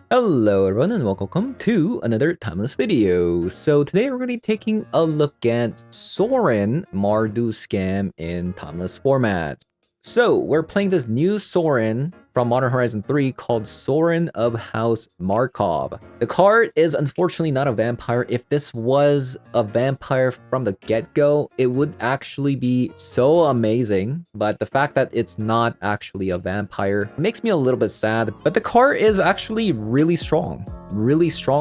Hello everyone and welcome to another timeless video. So today we're going to be taking a look at Sorin Mardu scam in timeless format. So we're playing this new Sorin from Modern Horizon 3 called Sorin of House Markov. The card is unfortunately not a vampire. If this was a vampire from the get-go, it would actually be so amazing. But the fact that it's not actually a vampire makes me a little bit sad. But the card is actually really strong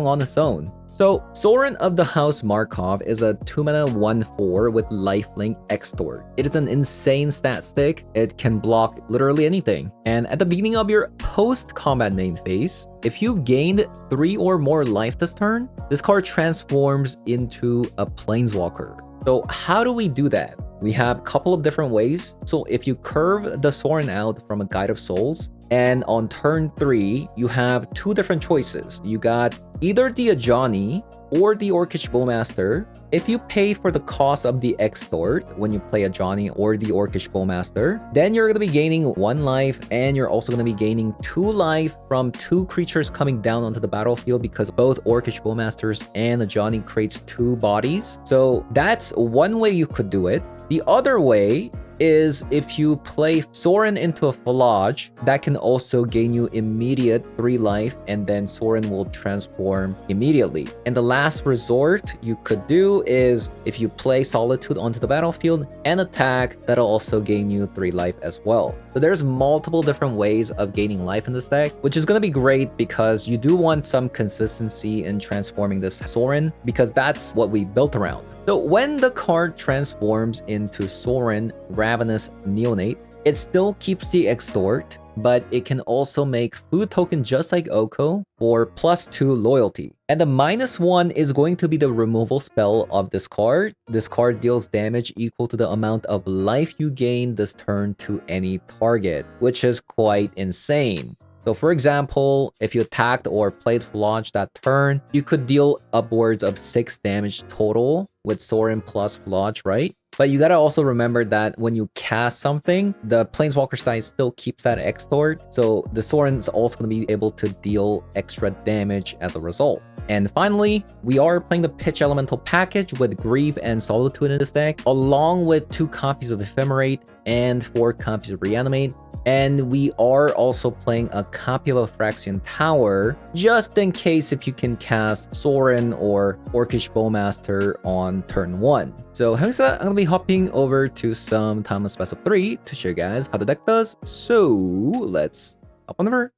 on its own. So, Sorin of the House Markov is a 2-mana 1/4 with lifelink extort. It is an insane stat stick. It can block literally anything. And at the beginning of your post-combat main phase, if you've gained 3 or more life this turn, this card transforms into a Planeswalker. So how do we do that? We have a couple of different ways. So if you curve the Sorin out from a Guide of Souls, and on turn 3, you have two different choices. You got either the Ajani or the Orcish Bowmaster. If you pay for the cost of the extort when you play Ajani or the Orcish Bowmaster, then you're going to be gaining 1 life, and you're also going to be gaining 2 life from 2 creatures coming down onto the battlefield, because both Orcish Bowmasters and Ajani creates 2 bodies. So that's one way you could do it. The other way is if you play Sorin into a Phlage, that can also gain you immediate 3 life, and then Sorin will transform immediately. And the last resort you could do is if you play Solitude onto the battlefield and attack, that'll also gain you 3 life as well. So there's multiple different ways of gaining life in this deck, which is going to be great because you do want some consistency in transforming this Sorin, because that's what we built around. So when the card transforms into Sorin Ravenous Neonate, it still keeps the extort, but it can also make food token just like Oko for +2 loyalty. And the -1 is going to be the removal spell of this card. This card deals damage equal to the amount of life you gain this turn to any target, which is quite insane. So for example, if you attacked or played Phlage that turn, you could deal upwards of 6 damage total with Sorin plus Phlage, right? But you gotta also remember that when you cast something, the Planeswalker side still keeps that extort, so the Sorin's also gonna be able to deal extra damage as a result. And finally, we are playing the Pitch Elemental package with Grief and Solitude in this deck, along with 2 copies of Ephemerate and 4 copies of Reanimate. And we are also playing a copy of Phyrexian Tower, just in case if you can cast Sorin or Orcish Bowmaster on turn 1. So having said that, I'm going to be hopping over to some Timeless Best of 3 to show you guys how the deck does. So let's hop on over.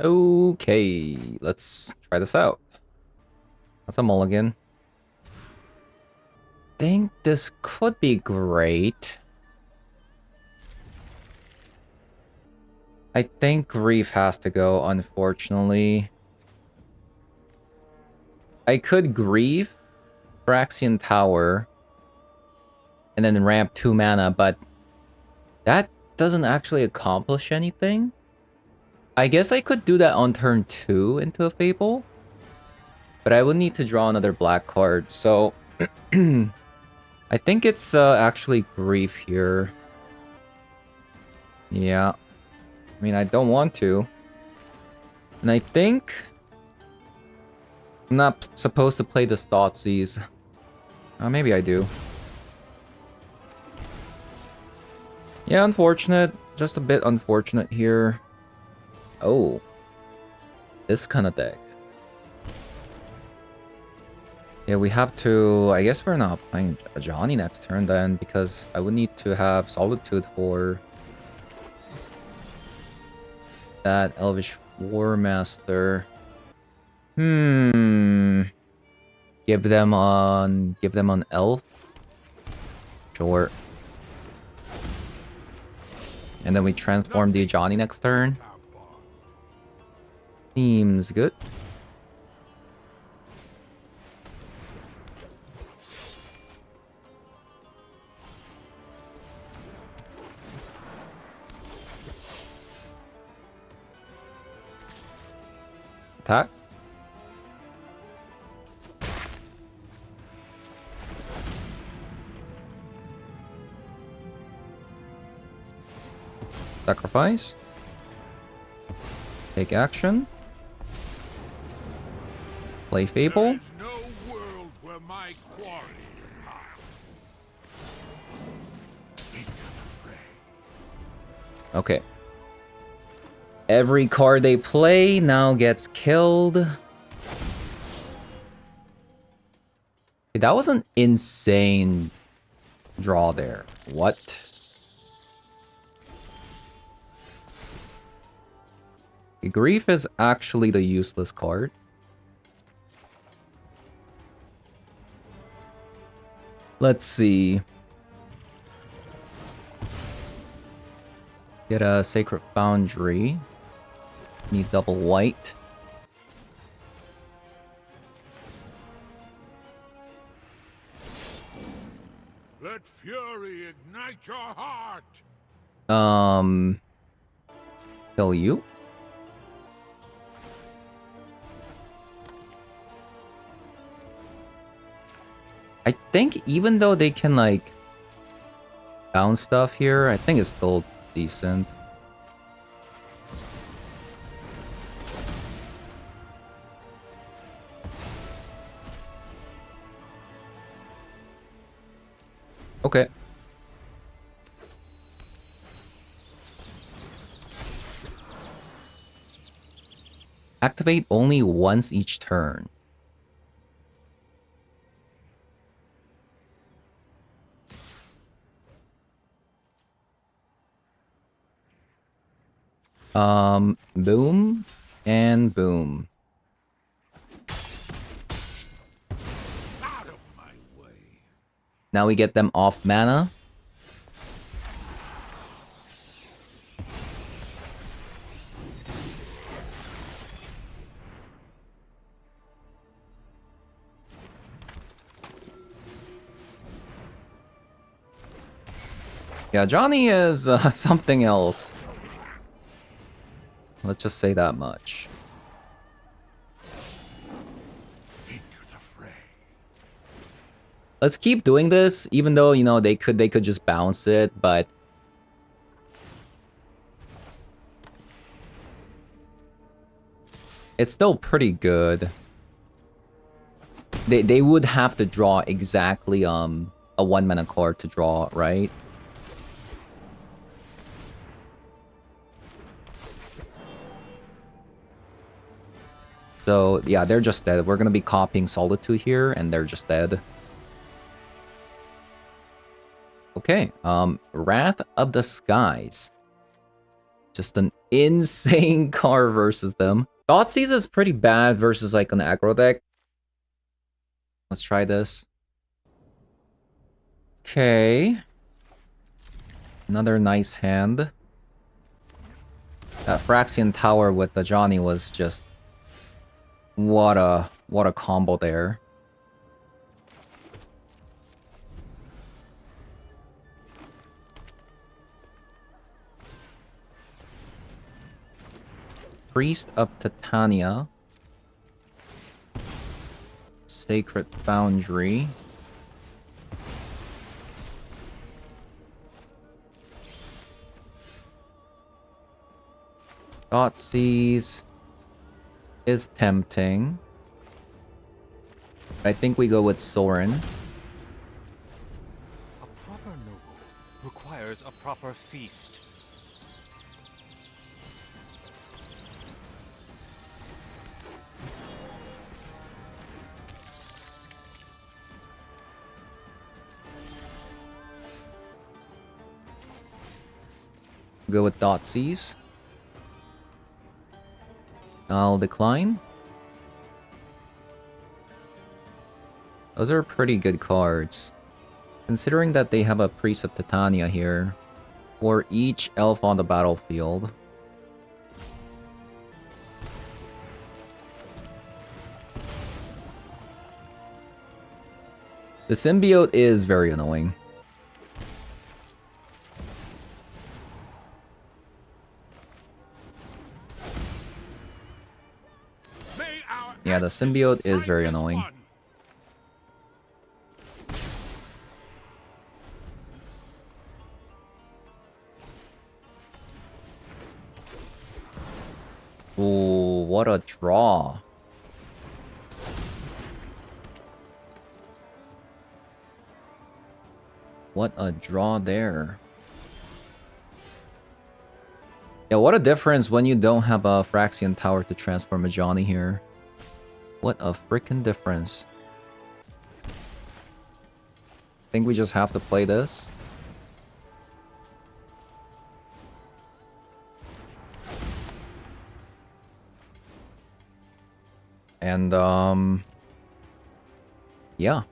Okay, let's try this out. That's a mulligan. Think this could be great. I think Grief has to go, unfortunately. I could Grief, Phyrexian Tower, and then ramp 2 mana, but that doesn't actually accomplish anything. I guess I could do that on turn 2 into a Fable, but I would need to draw another black card, so I think it's actually Grief here. Yeah. I mean, I don't want to. And I think I'm not supposed to play the Thoughtseize. Maybe I do. Yeah, unfortunate. Just a bit unfortunate here. Oh. This kind of deck. Yeah, we have to... I guess we're not playing Ajani next turn then, because I would need to have Solitude for that Elvish War Master. Give them on Elf. Sure. And then we transform the Ajani next turn. Seems good. Attack. Sacrifice. Take action. Play There Fable. is no world where my quarry Okay. Every card they play now gets killed. That was an insane draw there. What? Grief is actually the useless card. Let's see. Get a Sacred Foundry. Need double white. let fury ignite your heart. Kill you. I think even though they can like bounce stuff here, I think it's still decent. Okay. Activate only once each turn. Boom and boom. Out of my way. Now we get them off mana. Yeah, Johnny is something else. Let's just say that much. Into the fray. Let's keep doing this, even though, you know, they could just bounce it, but it's still pretty good. They would have to draw exactly a 1-mana card to draw, right? So yeah, they're just dead. We're gonna be copying Solitude here, and they're just dead. Okay, Wrath of the Skies. Just an insane card versus them. Thoughtseize is pretty bad versus like an aggro deck. Let's try this. Okay. Another nice hand. That Phyrexian Tower with the Johnny was just... What a combo there. Priest of Titania. Sacred Foundry. Thoughtseize is tempting. I think we go with Sorin. A proper noble requires a proper feast. Go with Thoughtseize. I'll decline. Those are pretty good cards. Considering that they have a Priest of Titania here for each elf on the battlefield. The symbiote is very annoying. Yeah, the symbiote is very annoying. Ooh, what a draw. What a draw there. Yeah, what a difference when you don't have a Phyrexian Tower to transform a Johnny here. What a freaking difference. I think we just have to play this. And, yeah.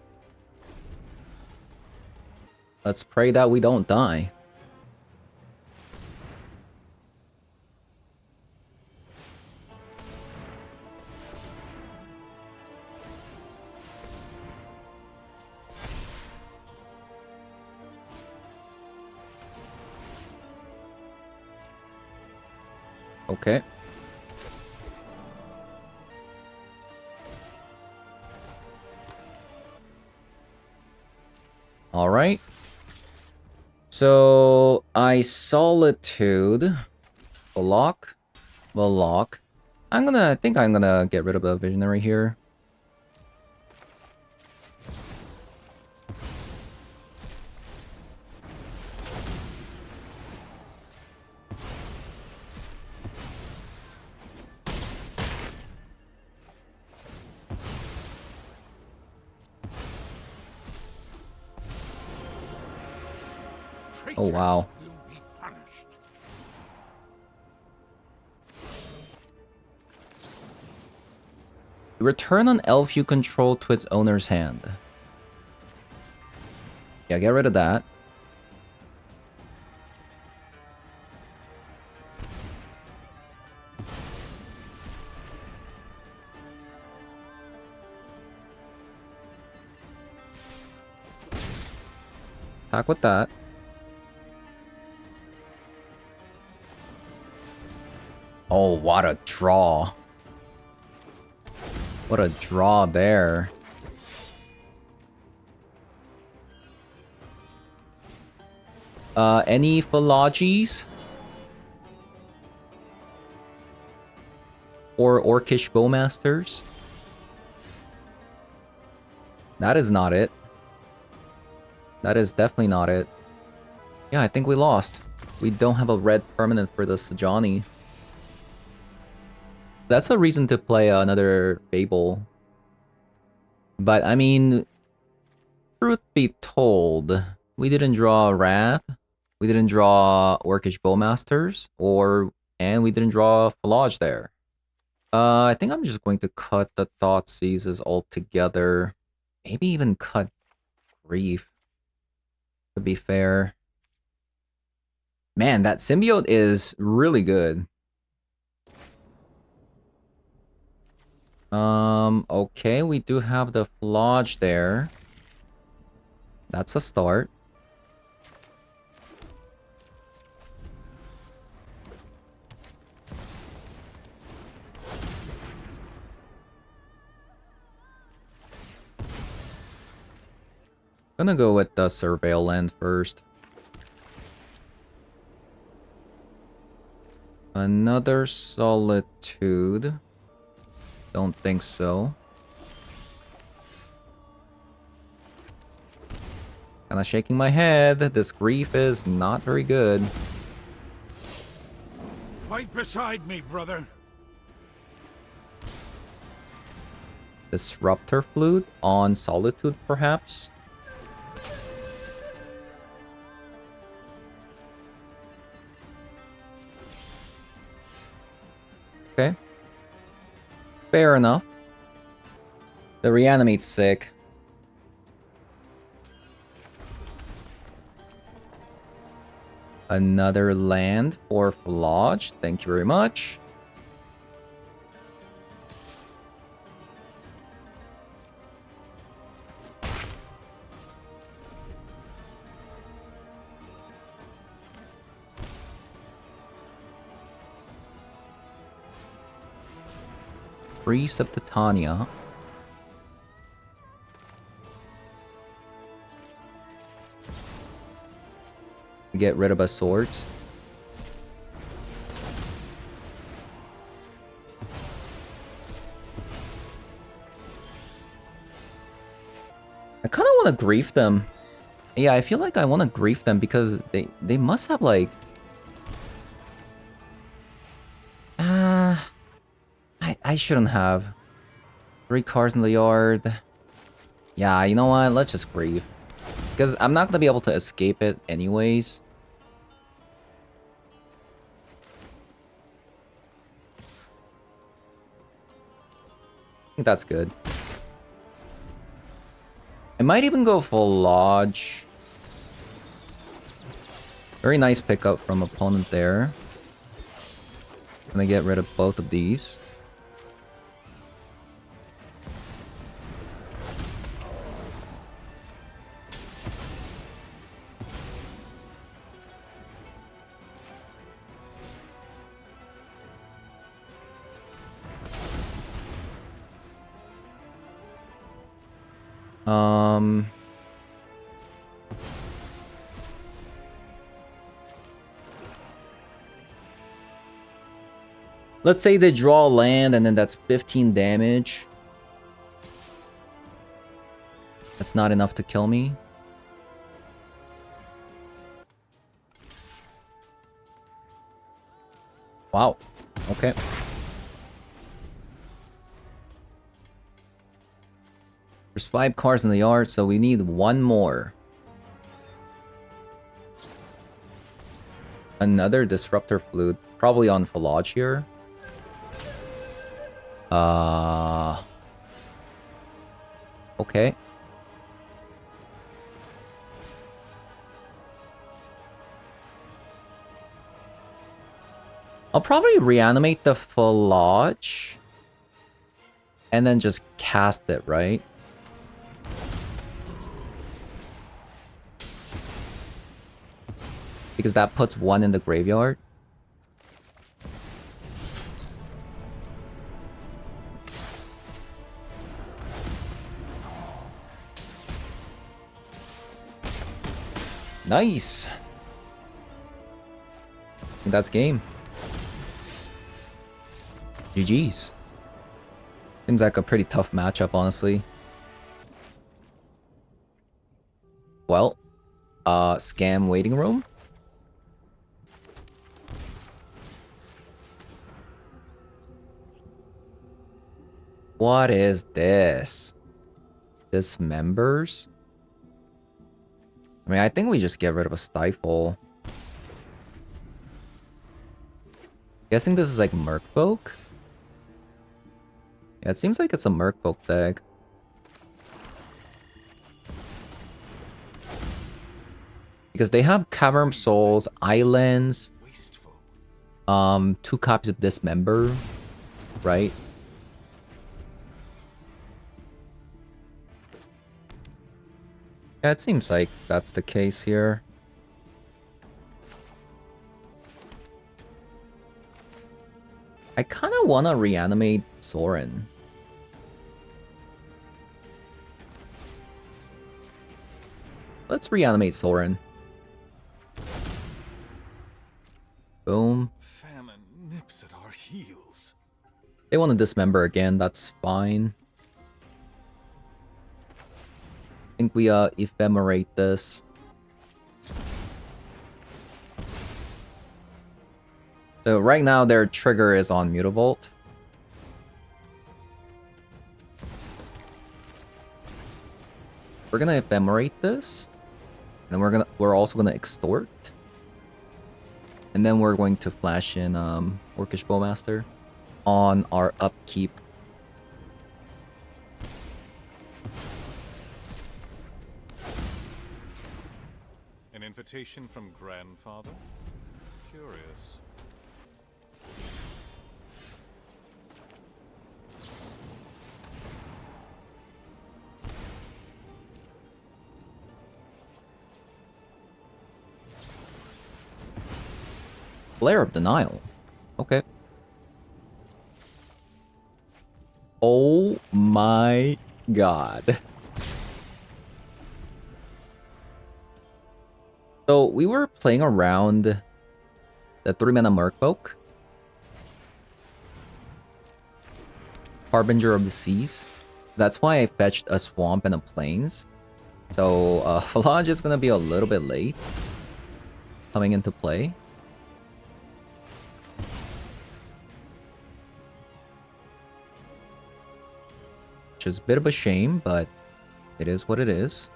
Let's pray that we don't die. Okay. All right. So I Solitude, Block, Block. I think I'm gonna get rid of the Visionary here. Oh wow. Will be punished. Return an elf you control to its owner's hand. Yeah, get rid of that. Attack with that. Oh, what a draw. What a draw there. Any Phlages? Or Orcish Bowmasters? That is not it. That is definitely not it. Yeah, I think we lost. We don't have a red permanent for this Johnny. That's a reason to play another Fable. But, I mean, truth be told, we didn't draw Wrath, we didn't draw Orcish Bowmasters, and we didn't draw Phlage there. I think I'm just going to cut the Thoughtseizes altogether. Maybe even cut Grief, to be fair. Man, that Symbiote is really good. Okay, we do have the Phlage there. That's a start. Gonna go with the Surveil Land first. Another Solitude. Don't think so. Kinda shaking my head. This Grief is not very good. Fight beside me, brother. Disruptor Flute on Solitude, perhaps? Okay. Fair enough. The Reanimate's sick. Another land for Phlage. Thank you very much. Priest of Titania. Get rid of our swords. I kind of want to grief them. Yeah, I feel like I want to grief them because they must have like... I shouldn't have. 3 cars in the yard. Yeah, you know what? Let's just grief. Because I'm not going to be able to escape it anyways. I think that's good. I might even go Phlage. Very nice pickup from opponent there. Gonna get rid of both of these. Let's say they draw land and then that's 15 damage. That's not enough to kill me. Wow. Okay. There's 5 cars in the yard, so we need 1 more. Another Disruptor Flute. Probably on Phlage here. Okay. I'll probably reanimate the Phlage. And then just cast it, right? Because that puts 1 in the graveyard. Nice. I think that's game. GG's. Seems like a pretty tough matchup, honestly. Well, scam waiting room. What is this? Dismembers? I mean, I think we just get rid of a Stifle. Guessing this is like Merfolk? Yeah, it seems like it's a Merfolk deck. Because they have Cavern Souls, Islands, 2 copies of Dismember, right? Yeah, it seems like that's the case here. I kind of want to reanimate Sorin. Let's reanimate Sorin. Boom. Famine nips at our heels. They want to dismember again, that's fine. I think we ephemerate this. So right now their trigger is on Mutavault. We're gonna ephemerate this. And we're also gonna extort. And then we're going to flash in Orcish Bowmaster on our upkeep. An invitation from grandfather? Curious. Flare of Denial. Okay. Oh my god. So we were playing around the 3-mana Merfolk. Harbinger of the Seas. That's why I fetched a Swamp and a Plains. So Phlage is gonna be a little bit late coming into play. Which is a bit of a shame, but it is what it is.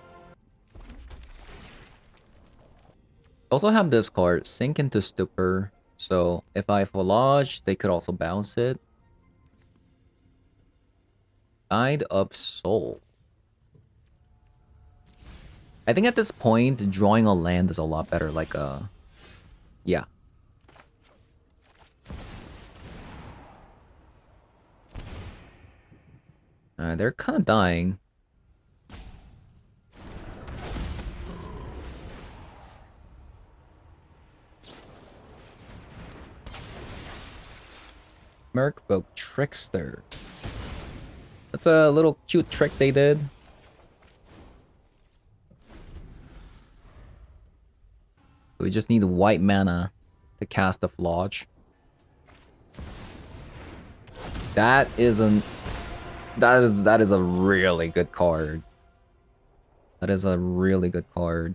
Also have this card, Sink into Stupor. So if I Phlage, they could also bounce it. Guide of Soul. I think at this point, drawing a land is a lot better. Like, yeah. They're kind of dying. Merkvoke Trickster. That's a little cute trick they did. We just need white mana to cast the Phlage. That is a really good card. That is a really good card.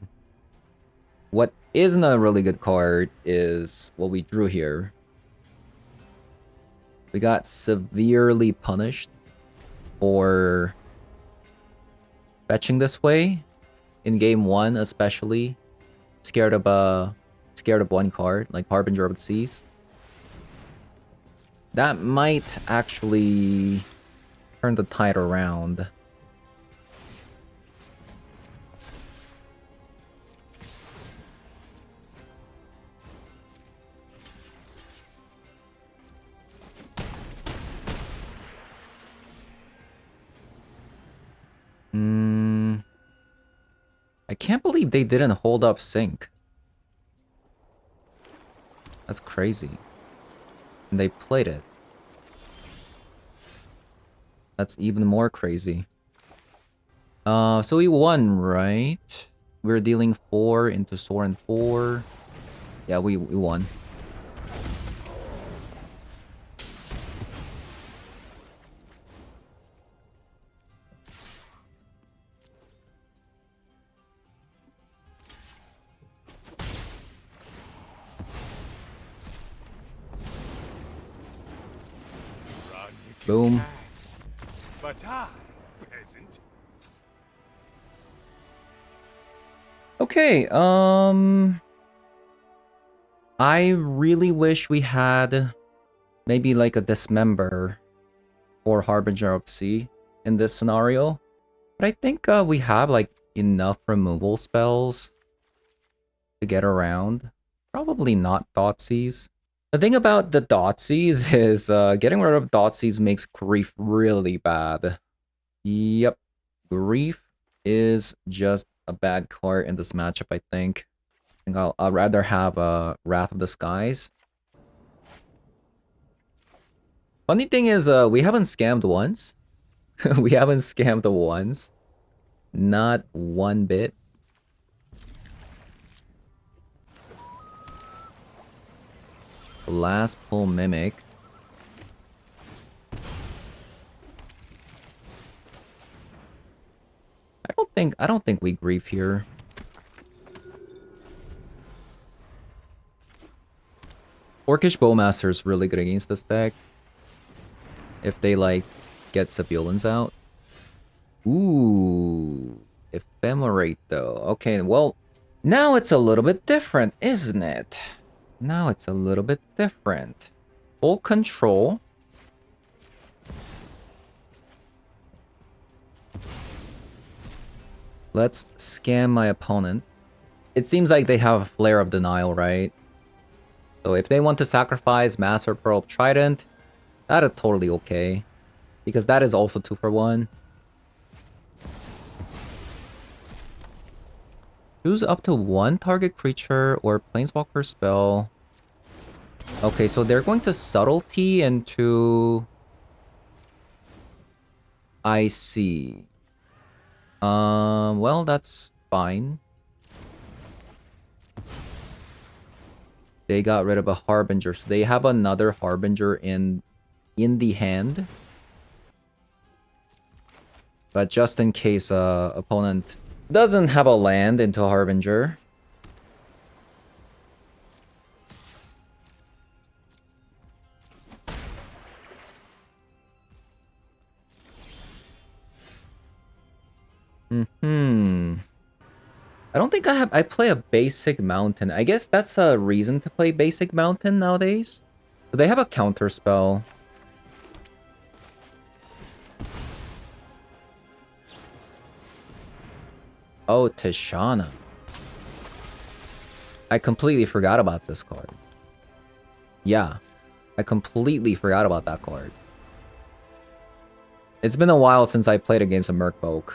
What isn't a really good card is what we drew here. We got severely punished for fetching this way in game 1, especially. Scared of one card, like Harbinger of the Seas. That might actually turn the tide around. I can't believe they didn't hold up Sync. That's crazy. And they played it. That's even more crazy. So we won, right? We're dealing 4 into Sorin 4. Yeah, we won. Run if you Boom. can. But I, peasant. Okay, I really wish we had maybe like a Dismember or Harbinger of Sea in this scenario. But I think we have like enough removal spells to get around. Probably not Thoughtseize. The thing about the Thoughtseize is getting rid of Thoughtseize makes Grief really bad. Yep. Grief is just a bad card in this matchup, I think. I think I'd rather have a Wrath of the Skies. Funny thing is, we haven't scammed once. We haven't scammed once. Not one bit. Last pull Mimic. I don't think we grief here. Orcish Bowmaster is really good against this deck. If they like get Sibilance out. Ooh, Ephemerate though. Okay, well, now it's a little bit different, isn't it? Now it's a little bit different. Full control. Let's scam my opponent. It seems like they have a Flare of Denial, right? So if they want to sacrifice Master Pearl Trident, that is totally okay. Because that is also 2 for 1. Choose up to 1 target creature or planeswalker spell. Okay, so they're going to Subtlety into... I see. Well, that's fine. They got rid of a Harbinger, so they have another Harbinger in the hand. But just in case opponent Doesn't have a land into Harbinger. I don't think I play a basic mountain. I guess that's a reason to play basic mountain nowadays. So they have a counter spell. Oh, Tishana. I completely forgot about this card. Yeah, I completely forgot about that card. It's been a while since I played against a Merfolk.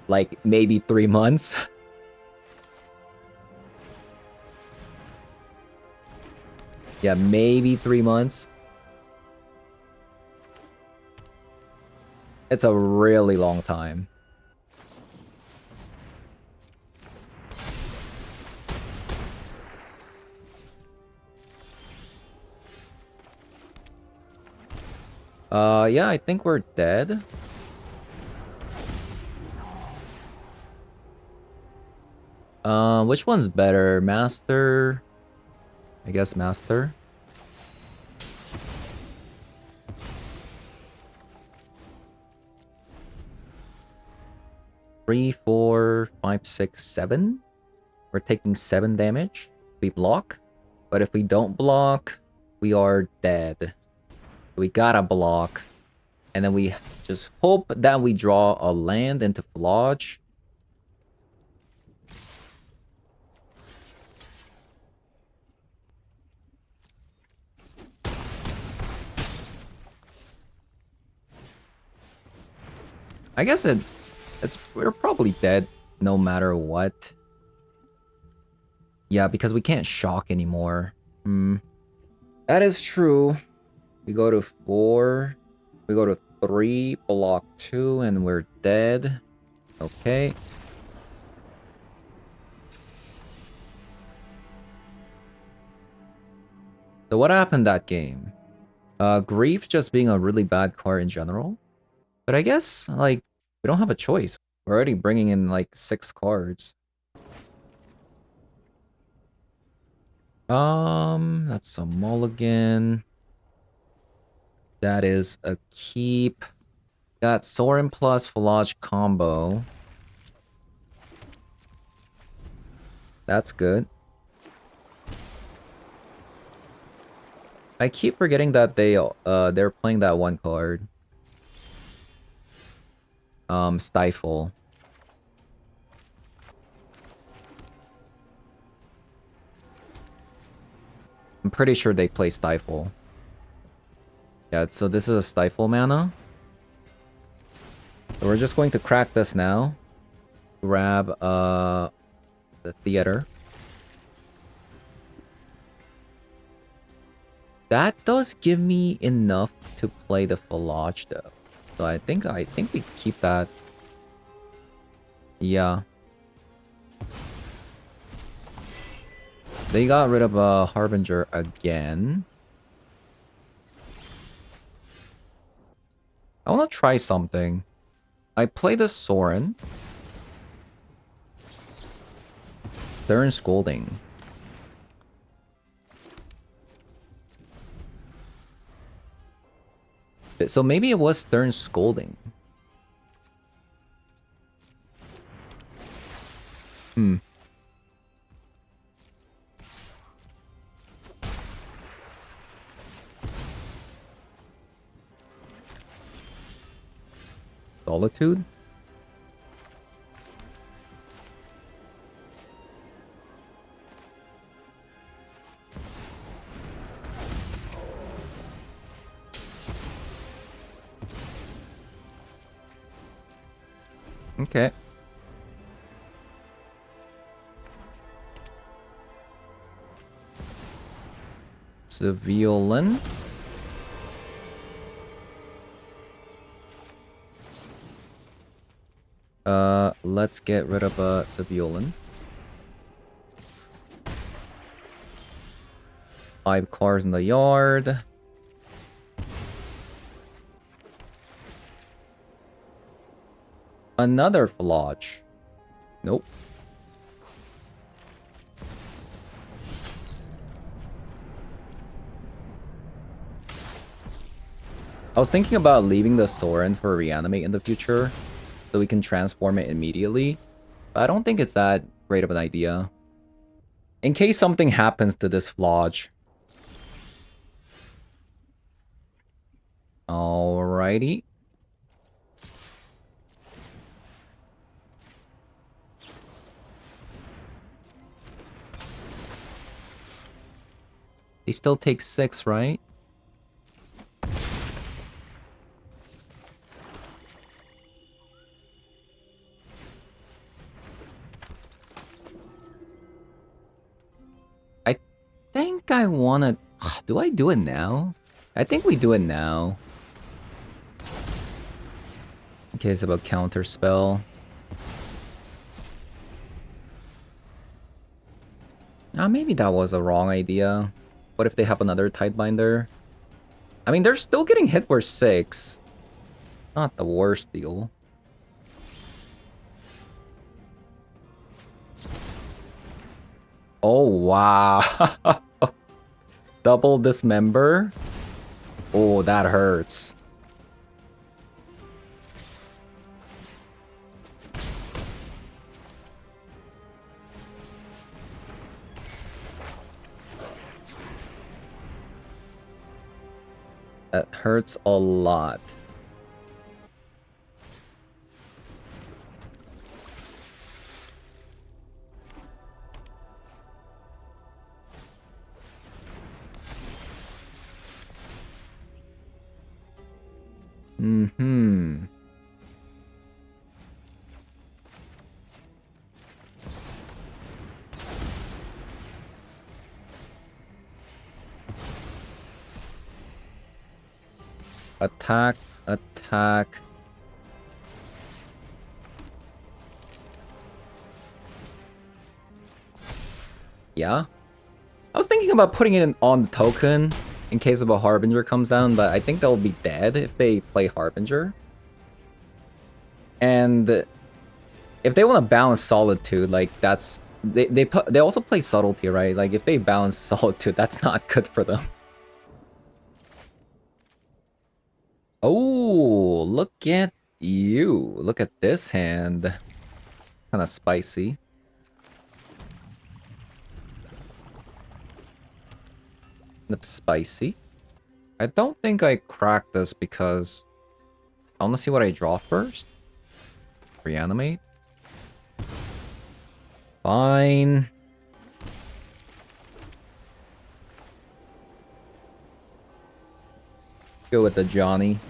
Like, maybe 3 months. Yeah, maybe 3 months. It's a really long time. Yeah, I think we're dead. Which one's better? Master? I guess Master. Three, 4, 5, 6, 7. We're taking 7 damage. We block. But if we don't block, we are dead. We gotta block. And then we just hope that we draw a land into Phlage. I guess we're probably dead no matter what. Yeah, because we can't shock anymore. That is true. We go to 4. We go to 3, block 2, and we're dead. Okay. So what happened that game? Grief just being a really bad card in general. But I guess, like, we don't have a choice. We're already bringing in, like, 6 cards. That's a mulligan. That is a keep. Got Sorin plus Phlage combo. That's good. I keep forgetting that they're playing that one card. Stifle. I'm pretty sure they play Stifle. Yeah, so this is a Stifle mana. So we're just going to crack this now. Grab the theater. That does give me enough to play the Phlage though. So I think we keep that. Yeah. They got rid of a Harbinger again. I want to try something. I play the Sorin. Stern Scolding. So maybe it was Stern Scolding. Solitude? Okay. Civilian. Let's get rid of a Civilian. 5 cars in the yard. Another Phlage. Nope. I was thinking about leaving the Sorin for reanimate in the future, so we can transform it immediately. But I don't think it's that great of an idea. In case something happens to this Phlage. Alrighty. They still take 6, right? I think I wanna... Do I do it now? I think we do it now. In case of a counter spell. Maybe that was a wrong idea. What if they have another Tidebinder? I mean, they're still getting hit for 6. Not the worst deal. Oh, wow. Double dismember? Oh, that hurts. That hurts a lot. Mm-hmm. Attack, attack. Yeah. I was thinking about putting it on the token in case of a Harbinger comes down, but I think they'll be dead if they play Harbinger. And if they want to balance Solitude, like that's they also play Subtlety, right? Like if they balance Solitude, that's not good for them. Oh, look at you. Look at this hand. Kind of spicy. That's spicy. I don't think I cracked this because I want to see what I draw first. Reanimate. Fine. Go with the Johnny.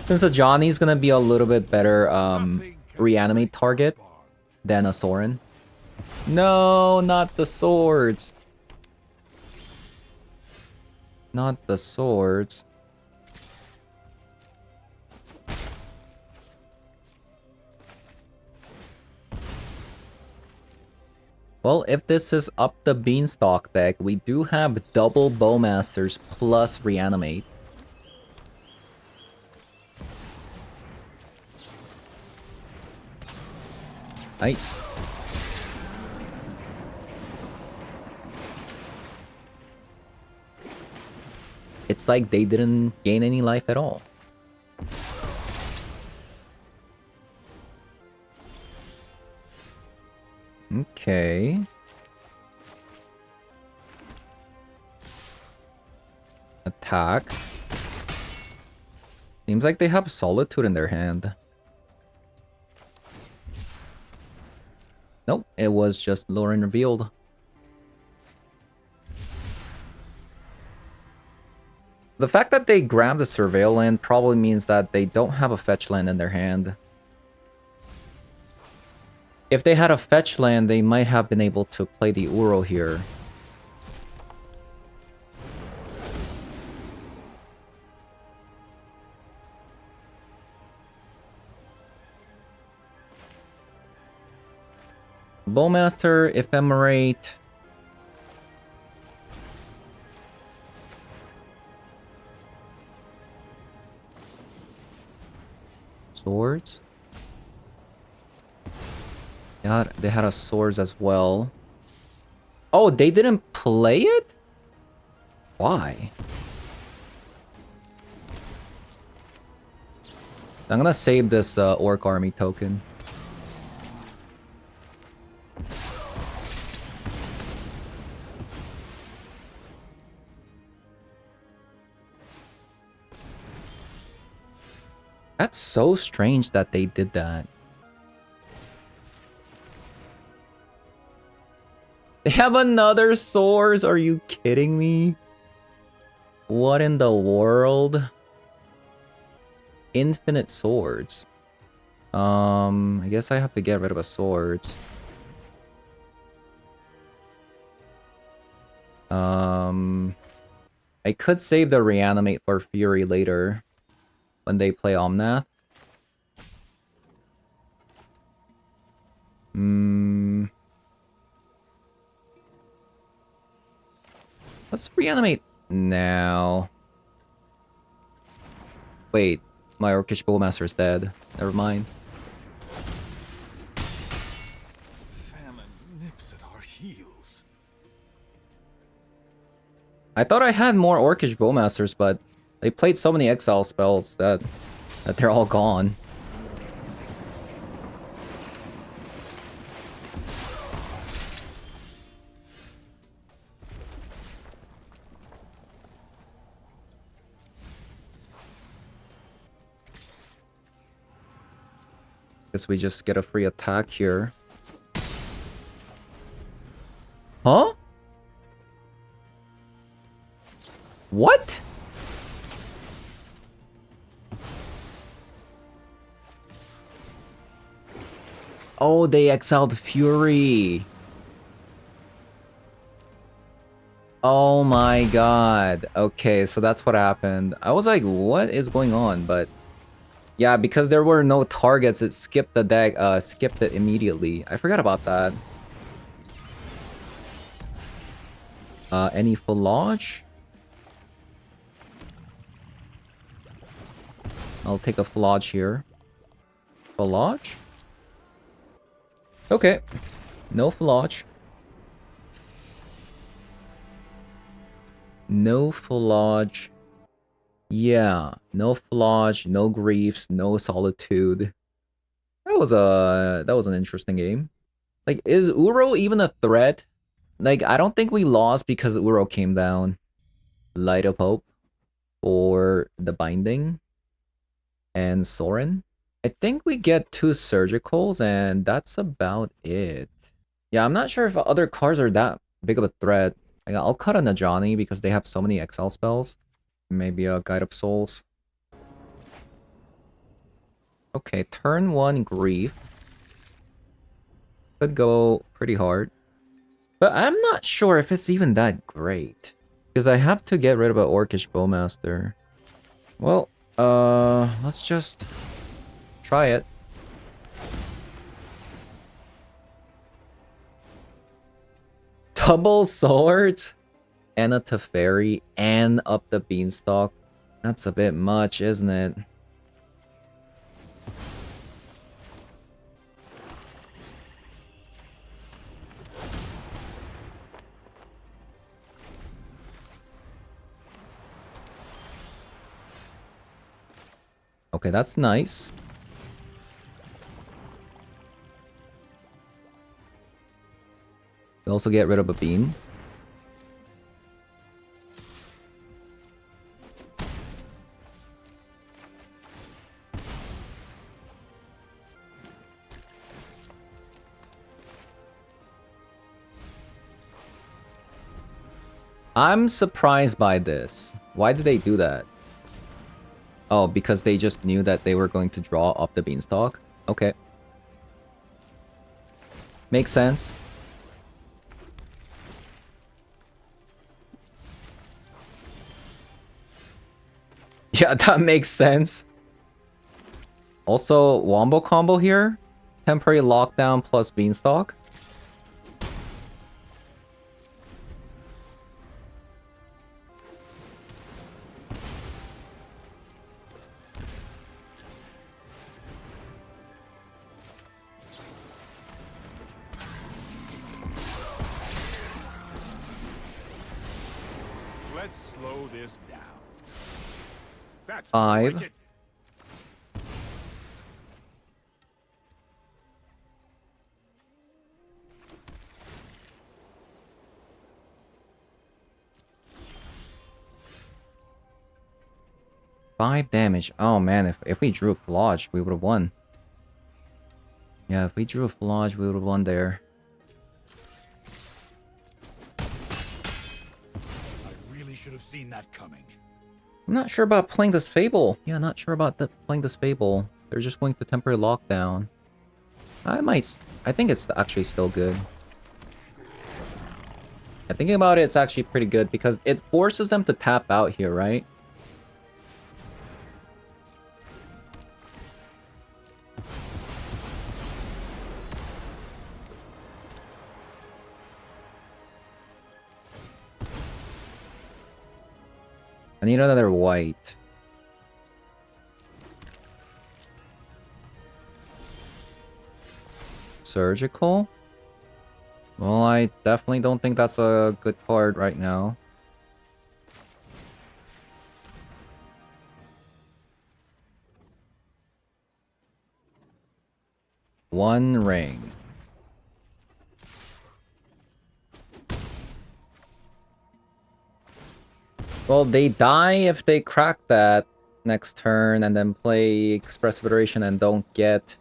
Since the Johnny's gonna be a little bit better reanimate target than a Sorin. No, not the swords. Not the swords. Well, if this is up the Beanstalk deck, we do have double Bowmasters plus Reanimate. Nice. It's like they didn't gain any life at all. Okay. Attack. Seems like they have Solitude in their hand. Nope, it was just Lauren revealed. The fact that they grabbed the Surveil land probably means that they don't have a fetch land in their hand. If they had a fetch land, they might have been able to play the Uro here. Bowmaster, Ephemerate. Swords. They had a swords as well. Oh, they didn't play it? Why? I'm gonna save this orc army token. That's so strange that they did that. They have another swords? Are you kidding me? What in the world? Infinite swords. I guess I have to get rid of a swords. I could save the reanimate for Fury later when they play Omnath. Let's reanimate now. Wait, my Orcish Bowmaster's dead. Never mind. Famine nips at our heels. I thought I had more Orcish Bowmasters, but they played so many exile spells that they're all gone. Guess we just get a free attack here. Huh? What? Oh, they exiled Fury. Oh my god. Okay, so that's what happened. I was like, what is going on? But yeah, because there were no targets, it skipped the deck, skipped it immediately. I forgot about that. Any Phlage? I'll take a Phlage here. Phlage? Okay. No Phlage. No Phlage. Yeah, no Phlage, no Griefs, no Solitude. That was an interesting game. Like, is Uro even a threat? Like, I don't think we lost because Uro came down. Light of Hope for the Binding and Sorin. I think we get 2 Surgicals and that's about it. Yeah, I'm not sure if other cards are that big of a threat. Like, I'll cut a Najani because they have so many exile spells. Maybe a Guide of Souls. Okay, turn 1 Grief. Could go pretty hard. But I'm not sure if it's even that great. Because I have to get rid of an Orcish Bowmaster. Well, let's just try it. Double swords? And a Teferi and up the Beanstalk. That's a bit much, isn't it? Okay, that's nice. We also get rid of a bean. I'm surprised by this. Why did they do that? Oh, because they just knew that they were going to draw up the Beanstalk? Okay. Makes sense. Yeah, that makes sense. Also, Wombo combo here. Temporary lockdown plus Beanstalk. Let's slow this down. That's 5. wicked. Five damage. Oh man, if we drew Phlage, we would have won. Yeah, if we drew Phlage, we would have won there. I really should have seen that coming. I'm not sure about playing this Fable. Yeah, not sure about playing this Fable. They're just going to temporary lockdown. I think it's actually still good. Yeah, thinking about it, it's actually pretty good because it forces them to tap out here, right? I need another white. Surgical? Well, I definitely don't think that's a good card right now. One ring. Well, they die if they crack that next turn and then play Expressive Iteration and don't get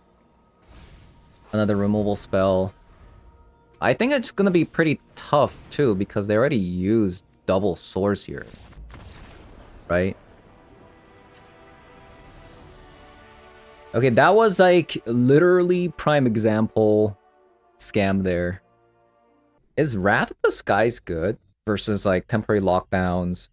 another removal spell. I think it's gonna be pretty tough too because they already used double swords here. Right? Okay, that was like literally prime example scam there. Is Wrath of the Skies good versus like temporary lockdowns,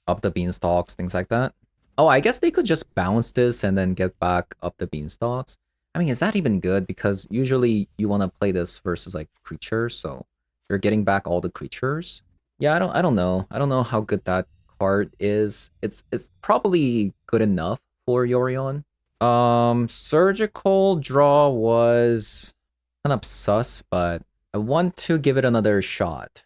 up the beanstalks, things like that? Oh, I guess they could just bounce this and then get back up the beanstalks. I mean, is that even good? Because usually you want to play this versus like creatures, so you're getting back all the creatures. Yeah, I don't know. I don't know how good that card is. It's probably good enough for Yorion. Surgical draw was kind of sus, but I want to give it another shot.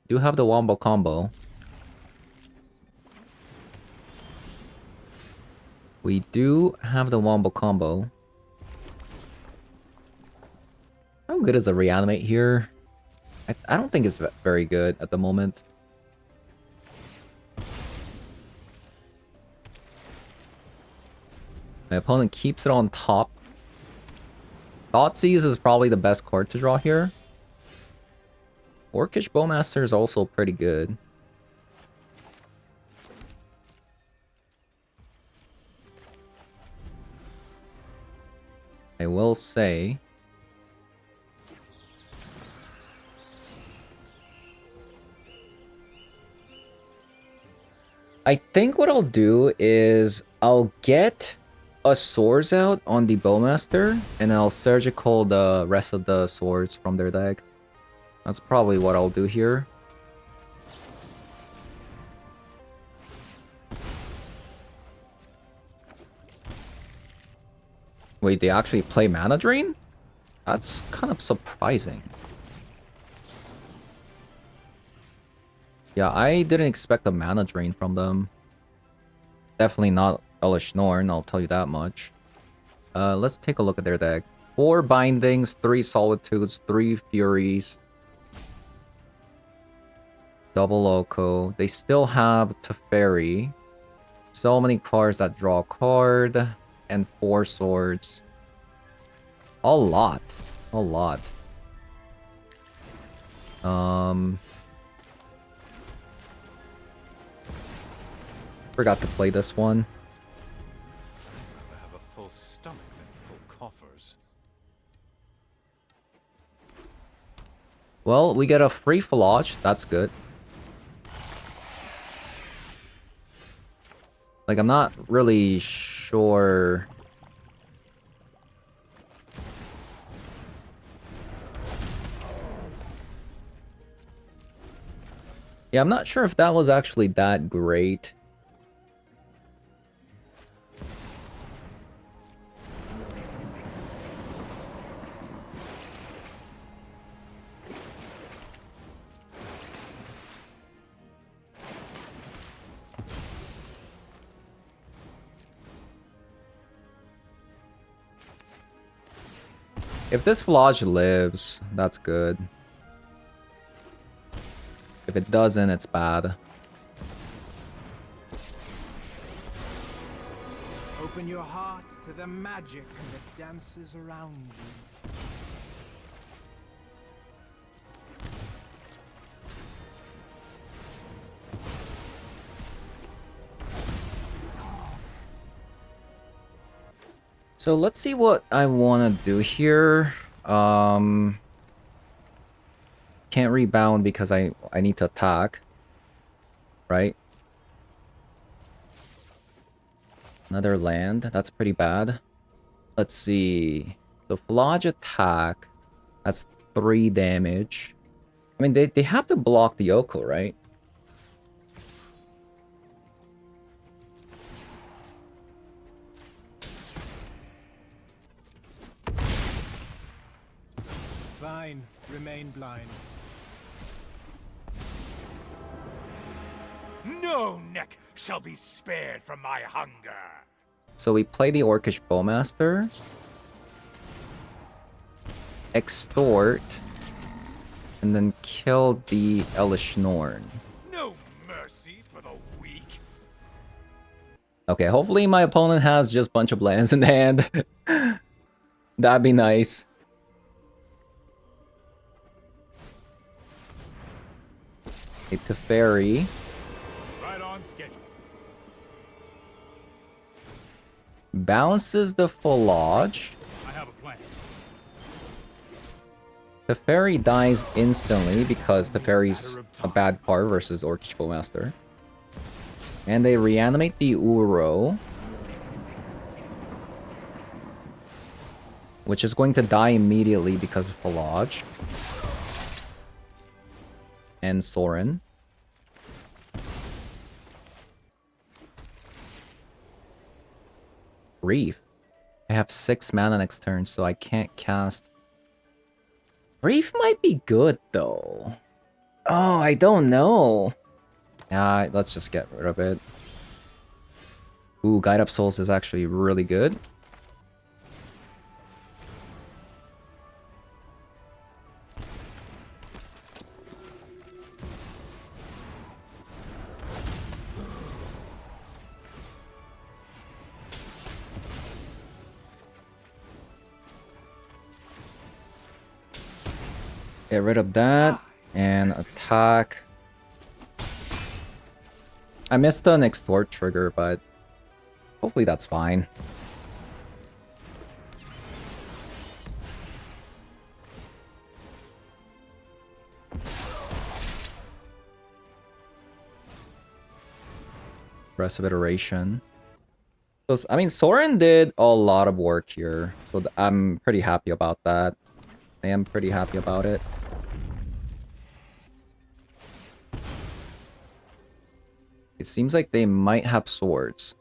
Do have the wombo combo. We do have the wombo combo. How good is a reanimate here? I don't think it's very good at the moment. My opponent keeps it on top. Thoughtseize is probably the best card to draw here. Orcish Bowmaster is also pretty good. I will say... I think what I'll do is I'll get a swords out on the Bowmaster, and I'll surgical the rest of the swords from their deck. That's probably what I'll do here. Wait, they actually play Mana Drain? That's kind of surprising. Yeah, I didn't expect a Mana Drain from them. Definitely not Elish Norn, I'll tell you that much. Let's take a look at their deck. 4 Bindings, 3 Solitudes, 3 Furies. Double Loco. They still have Teferi. So many cards that draw a card. And 4 swords. A lot. A lot. Forgot to play this one. I'd rather have a full stomach than full coffers. Well, we get a free Phlage. That's good. Like, I'm not really sure... Yeah, I'm not sure if that was actually that great. If this Phlage lives, that's good. If it doesn't, it's bad. Open your heart to the magic that dances around you. So let's see what I want to do here. Can't rebound because I need to attack. Right? Another land. That's pretty bad. Let's see. So Phlage attack. That's 3 damage. I mean, they have to block the Yoko, right? Fine, remain blind. No neck shall be spared from my hunger. So we play the Orcish Bowmaster. Extort. And then kill the Elish Norn. No mercy for the weak. Okay, hopefully my opponent has just a bunch of lands in hand. That'd be nice. A Teferi. Right on schedule. Bounces the Phlage. I have a plan. Teferi dies instantly because Teferi's a bad card versus Orcish Bowmaster. And they reanimate the Uro. Which is going to die immediately because of Phlage. And Sorin. Reef. I have 6 mana next turn, so I can't cast. Reef might be good, though. Oh, I don't know. Yeah, let's just get rid of it. Ooh, Guide Up Souls is actually really good. Get rid of that and attack. I missed an extort trigger, but hopefully that's fine. Rest of iteration. So, I mean, Sorin did a lot of work here, so I'm pretty happy about that. I am pretty happy about it. It seems like they might have swords.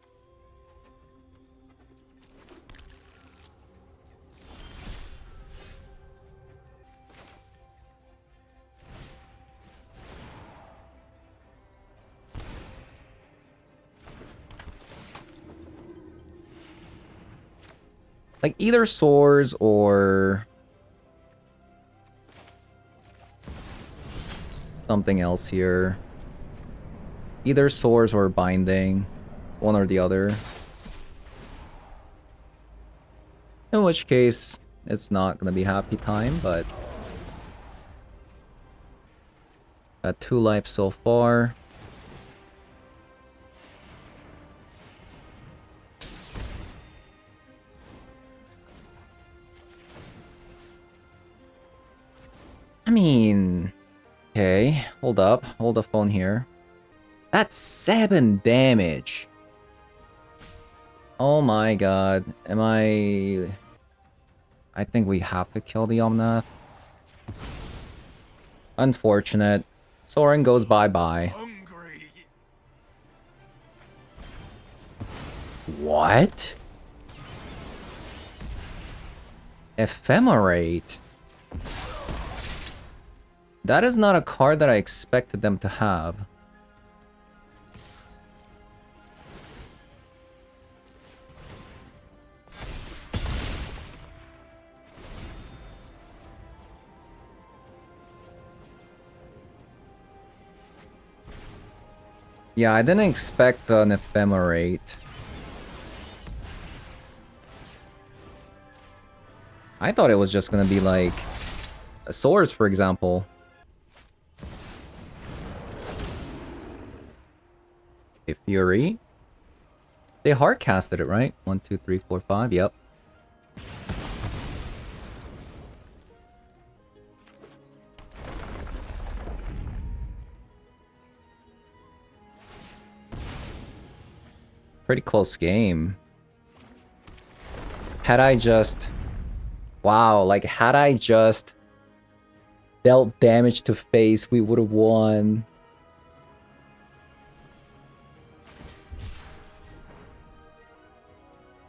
Like either swords or something else here. Either swords or binding. One or the other. In which case, it's not gonna be happy time, but... Got 2 lives so far. I mean... Okay, hold up. Hold the phone here. That's 7 damage. Oh my god. Am I think we have to kill the Omnath. Unfortunate. Sorin goes bye-bye. Hungry. What? Ephemerate? That is not a card that I expected them to have. Yeah, I didn't expect an ephemerate. I thought it was just gonna be like a source, for example. A Fury. They hard casted it, right? 1, 2, 3, 4, 5. Yep. Pretty close game. Had I just... Wow, like, had I just dealt damage to face, we would have won.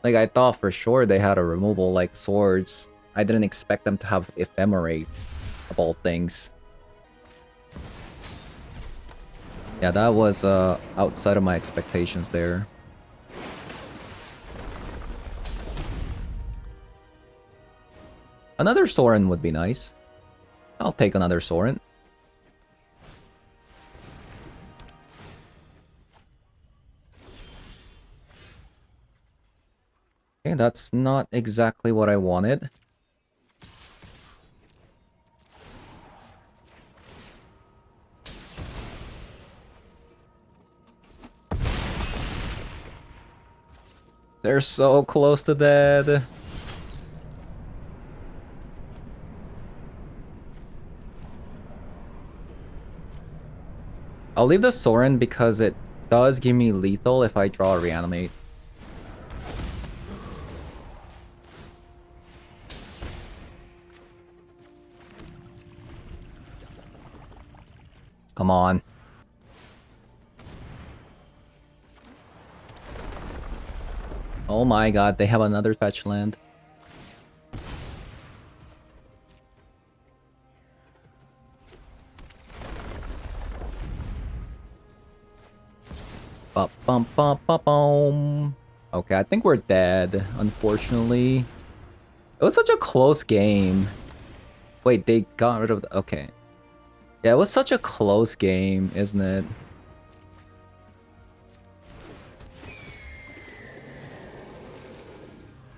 Like, I thought for sure they had a removal like swords. I didn't expect them to have ephemerate, of all things. Yeah, that was outside of my expectations there. Another Sorin would be nice. I'll take another Sorin. Okay, that's not exactly what I wanted. They're so close to dead. I'll leave the Sorin because it does give me lethal if I draw a reanimate. Come on. Oh my god, they have another fetch land. Bum, bum, bum, bum, bum. Okay, I think we're dead, unfortunately. It was such a close game. Wait, they got rid of the... Okay. Yeah, it was such a close game, isn't it?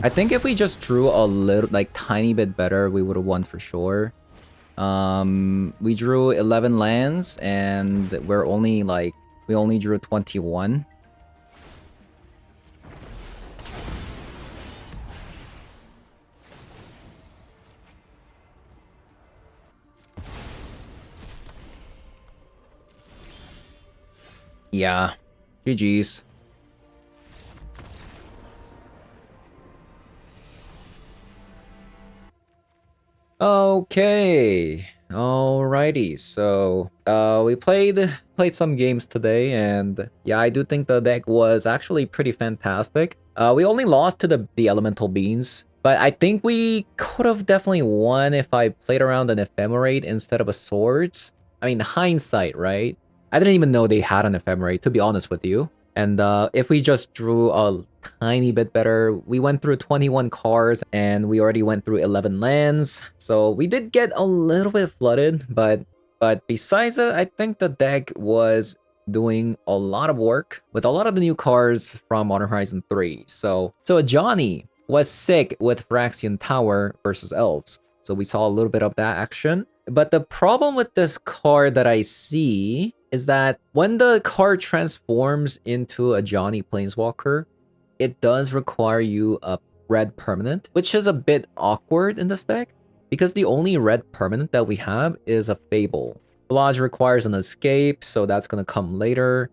I think if we just drew a little, like, tiny bit better, we would have won for sure. We drew 11 lands, and we're only, like, we only drew 21. Yeah. GG's. Okay. Alrighty. So, we played some games today, and yeah, I do think the deck was actually pretty fantastic. We only lost to the elemental beans, but I think we could have definitely won if I played around an ephemerate instead of a swords. I mean, hindsight, right? I didn't even know they had an ephemerate, to be honest with you. And if we just drew a tiny bit better, we went through 21 cards and we already went through 11 lands. So we did get a little bit flooded, but besides that, I think the deck was doing a lot of work with a lot of the new cards from Modern Horizon 3. So Johnny was sick with Phyrexian Tower versus Elves. So we saw a little bit of that action. But the problem with this card that I see is that when the card transforms into a Johnny Planeswalker, it does require you a red permanent, which is a bit awkward in this deck, because the only red permanent that we have is a Fable. Phlage requires an escape, so that's going to come later.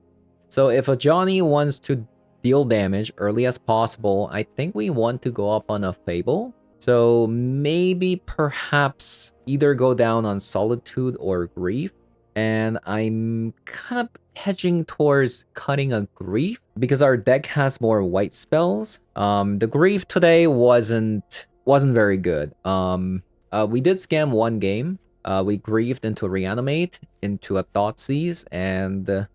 So if a Johnny wants to deal damage early as possible, I think we want to go up on a Fable. So maybe perhaps either go down on Solitude or Grief. And I'm kind of hedging towards cutting a Grief because our deck has more white spells. The Grief today wasn't very good. We did scam one game. We griefed into Reanimate, into a Thoughtseize, and the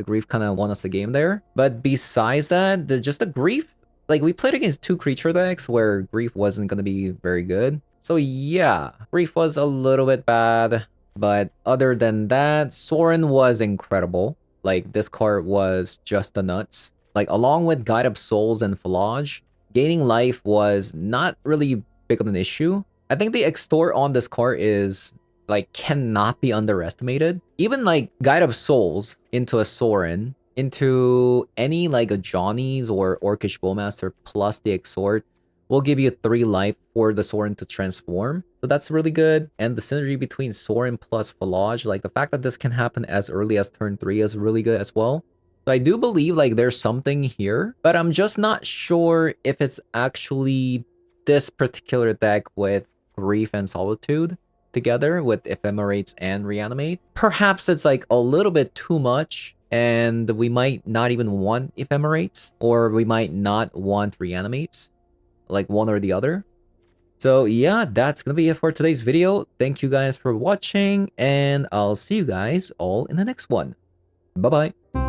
Grief kind of won us the game there. But besides that, just the Grief, like, we played against two creature decks where Grief wasn't going to be very good. So yeah, Grief was a little bit bad. But other than that, Sorin was incredible. like this card was just the nuts. Like along with Guide of Souls and Phlage, gaining life was not really big of an issue. I think the extort on this card is like cannot be underestimated. Even like Guide of Souls into a Sorin, into any like a Johnny's or Orcish Bowmaster plus the extort will give you 3 life for the Sorin to transform. So that's really good. And the synergy between Sorin plus Phlage, like the fact that this can happen as early as turn 3 is really good as well. So I do believe like there's something here, but I'm just not sure if it's actually this particular deck with Grief and Solitude together with Ephemerates and Reanimate. Perhaps it's like a little bit too much and we might not even want Ephemerates or we might not want Reanimates, like one or the other. So yeah, that's gonna be it for today's video. Thank you guys for watching and I'll see you guys all in the next one. Bye-bye.